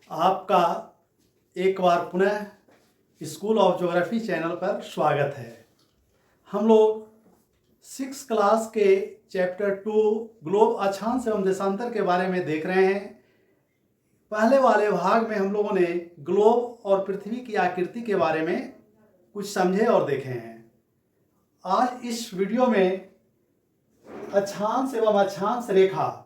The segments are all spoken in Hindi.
आपका एक बार पुनः स्कूल ऑफ ज्योग्राफी चैनल पर स्वागत है। हम लोग 6 क्लास के चैप्टर 2 ग्लोब अक्षांश एवं देशांतर के बारे में देख रहे हैं। पहले वाले भाग में हम लोगों ने ग्लोब और पृथ्वी की आकृति के बारे में कुछ समझे और देखे हैं। आज इस वीडियो में अक्षांश एवं अक्षांश रेखा,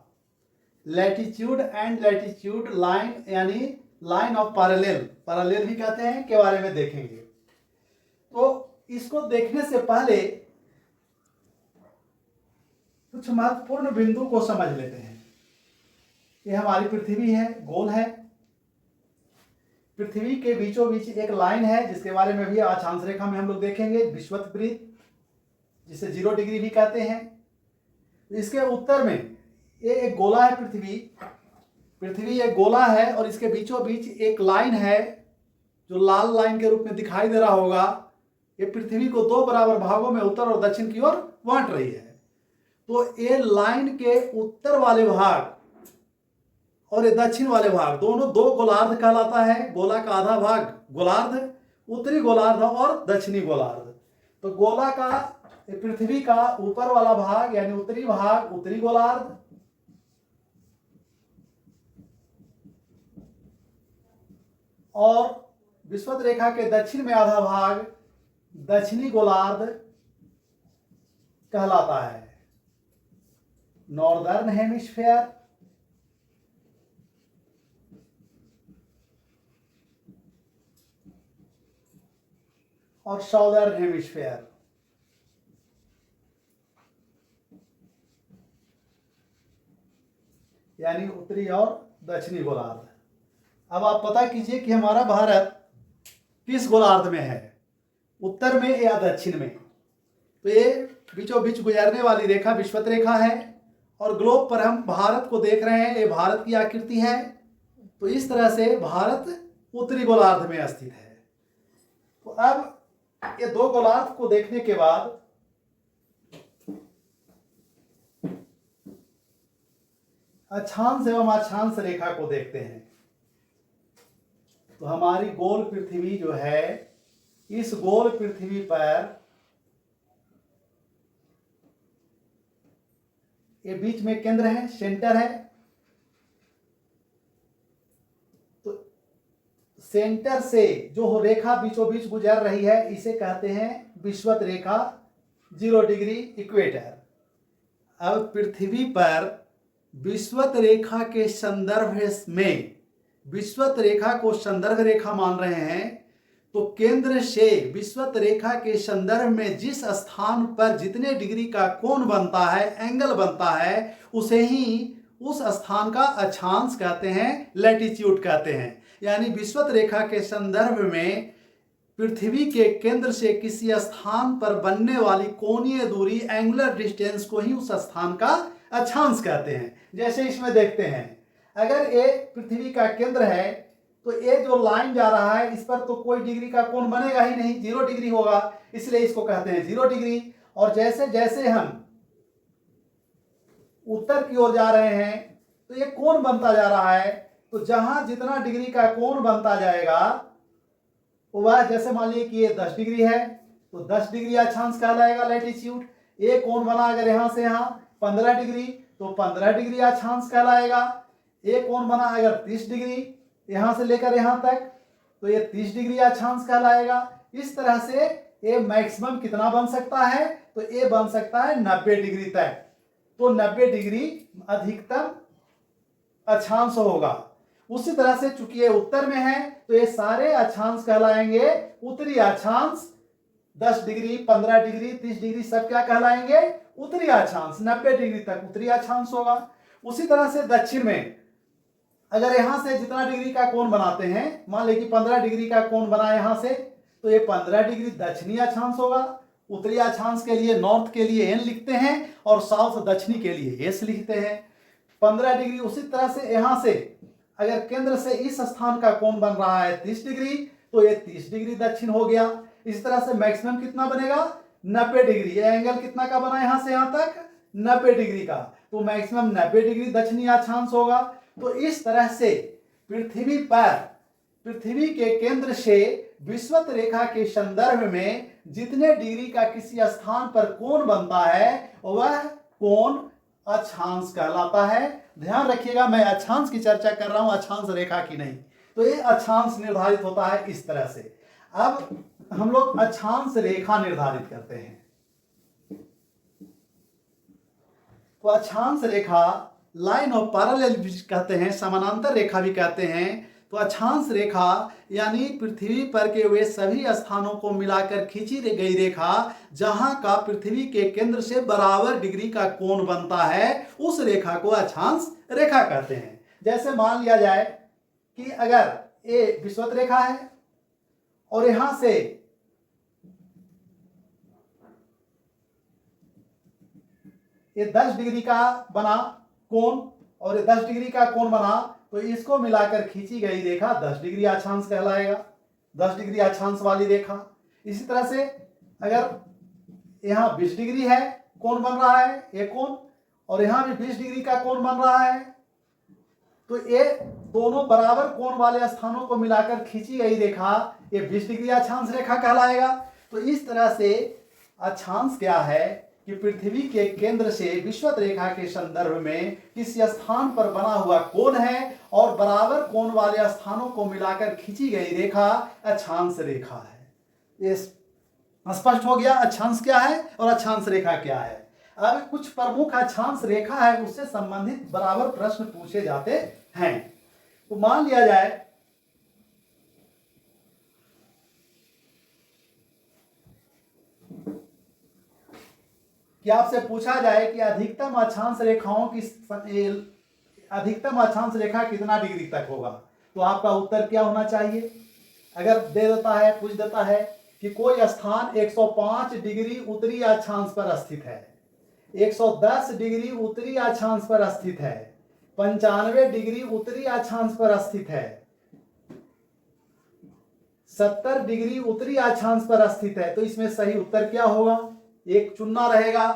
लैटिट्यूड एंड लैटिट्यूड लाइन यानी लाइन ऑफ पैरेलल भी कहते हैं के बारे में देखेंगे। तो इसको देखने से पहले कुछ महत्वपूर्ण बिंदु को समझ लेते हैं। ये हमारी पृथ्वी है, गोल है। पृथ्वी के बीचों बीच एक लाइन है जिसके बारे में भी अक्षांश रेखा में हम लोग देखेंगे, विषुवत, जिसे 0 डिग्री भी कहते हैं। इसके उत्तर में ये एक गोला है। पृथ्वी एक गोला है और इसके बीचों बीच एक लाइन है जो लाल लाइन के रूप में दिखाई दे रहा होगा। ये पृथ्वी को 2 बराबर भागों में उत्तर और दक्षिण की ओर बांट रही है। तो ये लाइन के उत्तर वाले भाग और ये दक्षिण वाले भाग दोनों 2 गोलार्ध कहलाता है। गोला का आधा भाग गोलार्ध, उत्तरी गोलार्ध और दक्षिणी गोलार्ध। तो गोला का, पृथ्वी का ऊपर वाला भाग यानी उत्तरी भाग उत्तरी गोलार्ध, और विषुवत रेखा के दक्षिण में आधा भाग दक्षिणी गोलार्ध कहलाता है, नॉर्दर्न हेमिस्फीयर। और साउदर्न हेमिस्फीयर। यानी उत्तरी और दक्षिणी गोलार्ध। अब आप पता कीजिए कि हमारा भारत किस गोलार्ध में है, उत्तर में या दक्षिण में। तो ये बीचों बीच गुजरने वाली रेखा विषुवत रेखा है और ग्लोब पर हम भारत को देख रहे हैं। ये भारत की आकृति है। तो इस तरह से भारत उत्तरी गोलार्ध में स्थित है। तो अब ये 2 गोलार्ध को देखने के बाद अक्षांश एवं अक्षांश रेखा को देखते हैं। तो हमारी गोल पृथ्वी जो है, इस गोल पृथ्वी पर ये बीच में केंद्र है, सेंटर है। तो सेंटर से जो रेखा बीचों बीच गुजर रही है इसे कहते हैं विषुवत रेखा, 0 डिग्री इक्वेटर। अब पृथ्वी पर विषुवत रेखा के संदर्भ में, विषुवत रेखा को संदर्भ रेखा मान रहे हैं, तो केंद्र से विषुवत रेखा के संदर्भ में जिस स्थान पर जितने डिग्री का कोण बनता है, एंगल बनता है, उसे ही उस स्थान का अक्षांश कहते हैं, लैटिट्यूड कहते हैं। यानी विषुवत रेखा के संदर्भ में पृथ्वी के केंद्र से किसी स्थान पर बनने वाली कोणीय दूरी, एंगुलर डिस्टेंस को ही उस स्थान का अक्षांश कहते हैं। जैसे इसमें देखते हैं, अगर ये पृथ्वी का केंद्र है तो ये जो लाइन जा रहा है इस पर तो कोई डिग्री का कोण बनेगा ही नहीं, 0 डिग्री होगा, इसलिए इसको कहते हैं 0 डिग्री। और जैसे जैसे हम उत्तर की ओर जा रहे हैं तो ये कोण बनता जा रहा है। तो जहां जितना डिग्री का कोण बनता जाएगा वह, जैसे मान लीजिए कि ये 10 डिग्री है तो 10 डिग्री अक्षांश कहलाएगा, लैटिट्यूड। ये कोण बना अगर यहां से यहां 15 डिग्री तो 15 डिग्री अक्षांश कहलाएगा। एक कोण बना अगर 30 डिग्री यहां से लेकर यहां तक तो ये 30 डिग्री अक्षांश कहलाएगा। इस तरह से ये मैक्सिमम कितना बन सकता है, तो ये बन सकता है 90 डिग्री तक। तो 90 डिग्री अधिकतम अक्षांश होगा। उसी तरह से चूंकि ये उत्तर में है तो ये सारे अक्षांश कहलाएंगे उत्तरी अक्षांश। 10 डिग्री, 15 डिग्री, 30 डिग्री सब क्या कहलाएंगे, उत्तरी अक्षांश। 90 डिग्री तक उत्तरी अक्षांश होगा। उसी तरह से दक्षिण में अगर यहां से जितना डिग्री का कोण बनाते हैं, मान लीजिए कि 15 डिग्री का कोण बना यहां से, तो ये 15 डिग्री दक्षिणी अक्षांश होगा। उत्तरी अक्षांश के लिए, नॉर्थ के लिए n लिखते हैं और साउथ दक्षिणी के लिए s लिखते हैं। 15 डिग्री। उसी तरह से यहां से अगर केंद्र से इस स्थान का कोण बन रहा है 30 डिग्री तो ये 30 डिग्री दक्षिण हो गया। इस तरह से मैक्सिमम कितना बनेगा, 90 डिग्री। ये एंगल कितना का बना यहां से यहां तक, 90 डिग्री का। तो मैक्सिमम 90 डिग्री दक्षिणी अक्षांश होगा। तो इस तरह से पृथ्वी के केंद्र से विषुवत रेखा के संदर्भ में जितने डिग्री का किसी स्थान पर कोण बनता है वह कोण अक्षांश कहलाता है। ध्यान रखिएगा, मैं अक्षांश की चर्चा कर रहा हूं, अक्षांश रेखा की नहीं। तो ये अक्षांश निर्धारित होता है इस तरह से। अब हम लोग अक्षांश रेखा निर्धारित करते हैं। तो अक्षांश रेखा लाइन ऑफ पैरेलल भी कहते हैं, समानांतर रेखा भी कहते हैं। तो अक्षांश रेखा यानी पृथ्वी पर के वे सभी स्थानों को मिलाकर खींची गई रेखा जहां का पृथ्वी के केंद्र से बराबर डिग्री का कोण बनता है, उस रेखा को अक्षांश रेखा कहते हैं। जैसे मान लिया जाए कि अगर ये विषुवत रेखा है और यहां से ये 10 डिग्री का बना कोण और ये 10 डिग्री का कोण बना, तो इसको मिलाकर खींची गई रेखा 10 डिग्री अक्षांश कहलाएगा, 10 डिग्री अक्षांश वाली रेखा। इसी तरह से अगर यहाँ 20 डिग्री है कोण बन रहा है ये कोण, और यहाँ भी 20 डिग्री का कोण बन रहा है, तो ये दोनों बराबर कोण वाले स्थानों को मिलाकर खींची गई रेखा ये 20 डिग्री अक्षांश रेखा कहलाएगा। तो इस तरह से अक्षांश क्या है कि पृथ्वी के केंद्र से विषुवत रेखा के संदर्भ में किसी स्थान पर बना हुआ कोण है और बराबर कोण वाले स्थानों को मिलाकर खींची गई रेखा अक्षांश रेखा है। ये स्पष्ट हो गया अक्षांश क्या है और अक्षांश रेखा क्या है। अब कुछ प्रमुख अक्षांश रेखा है, उससे संबंधित बराबर प्रश्न पूछे जाते हैं। तो मान लिया जाए कि आपसे पूछा जाए कि अधिकतम अक्षांश रेखाओं की अधिकतम अक्षांश रेखा कितना डिग्री तक होगा, तो आपका उत्तर क्या होना चाहिए। अगर दे देता है, पूछ देता है कि कोई स्थान 105 डिग्री उत्तरी अक्षांश पर स्थित है, 110 डिग्री उत्तरी अक्षांश पर स्थित है, 95 डिग्री उत्तरी अक्षांश पर स्थित है, 70 डिग्री उत्तरी अक्षांश पर स्थित है, तो इसमें सही उत्तर क्या होगा, एक चुनना रहेगा।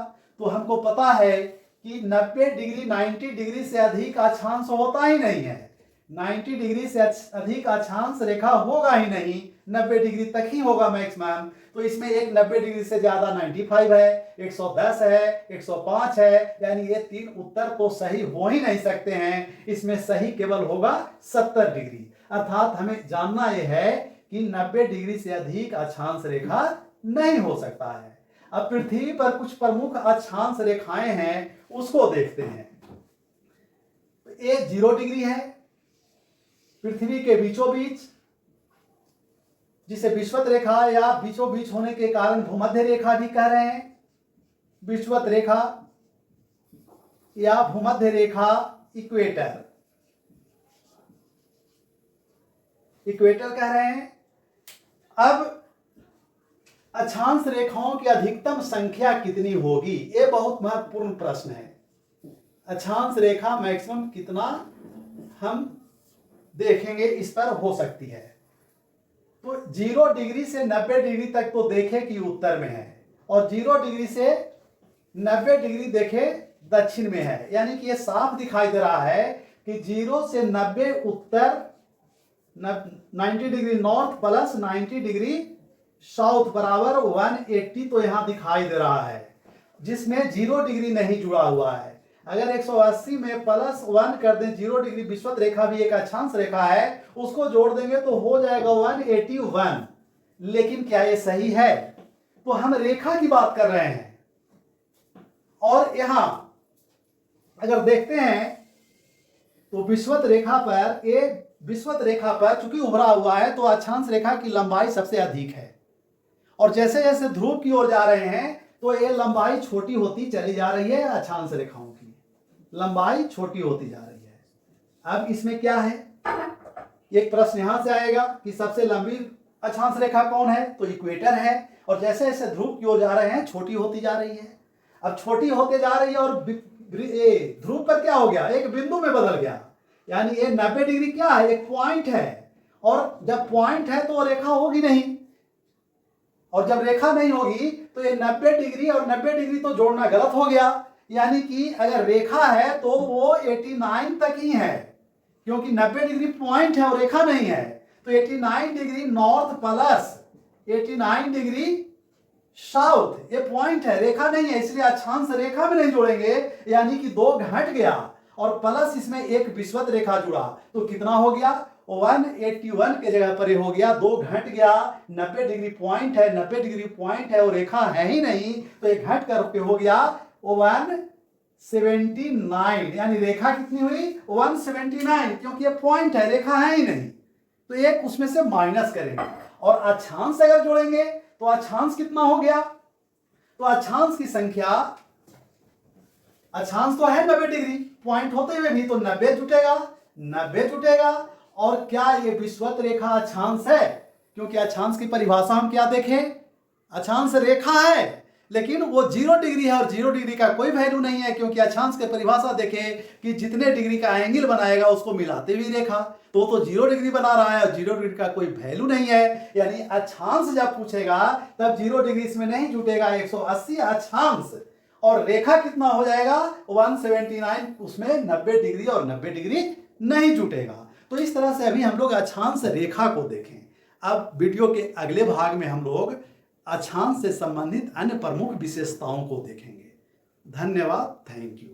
तो हमको पता है कि 90 डिग्री 90 डिग्री से अधिक अक्षांश होता ही नहीं है, 90 डिग्री से अधिक अक्षांश रेखा होगा ही नहीं, 90 डिग्री तक ही होगा मैक्सिमम। तो इसमें एक 90 डिग्री से ज्यादा 95 है, 110 है, 105 है, यानी ये तीन उत्तर तो सही हो ही नहीं सकते हैं। इसमें सही केवल होगा 70 डिग्री। अर्थात हमें जानना यह है कि 90 डिग्री से अधिक अक्षांश रेखा नहीं हो सकता है। अब पृथ्वी पर कुछ प्रमुख अक्षांश रेखाएं हैं, उसको देखते हैं। ये 0 डिग्री है पृथ्वी के बीचों बीच, जिसे विषुवत रेखा या बीचों बीच होने के कारण भूमध्य रेखा भी कह रहे हैं। विषुवत रेखा या भूमध्य रेखा इक्वेटर कह रहे हैं। अब अक्षांश रेखाओं की अधिकतम संख्या कितनी होगी, ये बहुत महत्वपूर्ण प्रश्न है। अक्षांश रेखा मैक्सिमम कितना हम देखेंगे इस पर हो सकती है। तो 0 डिग्री से 90 डिग्री तक तो देखे कि उत्तर में है, और 0 डिग्री से 90 डिग्री देखे दक्षिण में है, यानी कि ये साफ दिखाई दे रहा है कि 0 से 90 उत्तर, 90 degree north plus 90 degree south बराबर 180 तो यहां दिखाई दे रहा है, जिसमें 0 डिग्री नहीं जुड़ा हुआ है। अगर 180 में प्लस 1 कर दें, 0 डिग्री विषुवत रेखा भी एक अक्षांश रेखा है, उसको जोड़ देंगे तो हो जाएगा 181। लेकिन क्या ये सही है? तो हम रेखा की बात कर रहे हैं, और यहां अगर देखते हैं तो विषुवत रेखा पर चूंकि उभरा हुआ है तो अक्षांश रेखा की लंबाई सबसे अधिक है, और जैसे जैसे ध्रुव की ओर जा रहे हैं तो ये लंबाई छोटी होती चली जा रही है। अक्षांश रेखाओं की लंबाई छोटी होती जा रही है। अब इसमें क्या है, एक प्रश्न यहां से आएगा कि सबसे लंबी अक्षांश रेखा कौन है, तो इक्वेटर है, और जैसे जैसे ध्रुव की ओर जा रहे हैं छोटी होती जा रही है। अब छोटी होते जा रही है और ध्रुव पर क्या हो गया, एक बिंदु में बदल गया, यानी ये 90 डिग्री क्या है, एक पॉइंट है, और जब पॉइंट है तो रेखा होगी नहीं, और जब रेखा नहीं होगी तो ये 90 डिग्री और 90 डिग्री तो जोड़ना गलत हो गया। यानी कि अगर रेखा है तो वो 89 तक ही है, क्योंकि 90 डिग्री पॉइंट है और रेखा नहीं है। तो 89 degree north plus 89 degree south, ये पॉइंट है, रेखा नहीं है, इसलिए अक्षांश रेखा में नहीं जोड़ेंगे, यानी कि 2 घट गया और प्लस इसमें एक विषुवत रेखा जुड़ा, तो कितना हो गया 181 के जगह पर ये हो गया 2 घट गया। 90 डिग्री पॉइंट है, 90 डिग्री पॉइंट है और रेखा है ही नहीं, तो ये घट करके हो गया 179, यानी रेखा कितनी हुई 179, क्योंकि ये पॉइंट है, रेखा है ही नहीं, तो एक उसमें से माइनस करेंगे। और अक्षांश अगर जोड़ेंगे तो अक्षांश कितना हो गया, तो अक्षांश की संख्या, अक्षांश तो है 90 डिग्री पॉइंट होते हुए भी, तो 90 जुटेगा, 90 जुटेगा। और क्या ये विषुवत रेखा अक्षांश है, क्योंकि अक्षांश की परिभाषा हम क्या देखें, अक्षांश रेखा है लेकिन वो 0 डिग्री है और 0 डिग्री का कोई वैल्यू नहीं है, क्योंकि अक्षांश की परिभाषा देखें कि जितने डिग्री का एंगल बनाएगा उसको मिलाते हुए रेखा, तो 0 डिग्री बना रहा है और 0 डिग्री का कोई वैल्यू नहीं है, यानी अक्षांश जब पूछेगा तब 0 डिग्री इसमें नहीं जुटेगा, 180 अक्षांश और रेखा कितना हो जाएगा 179, उसमें 90 डिग्री और 90 डिग्री नहीं जुटेगा। तो इस तरह से अभी हम लोग अक्षांश रेखा को देखें। अब वीडियो के अगले भाग में हम लोग अक्षांश से संबंधित अन्य प्रमुख विशेषताओं को देखेंगे। धन्यवाद, थैंक यू।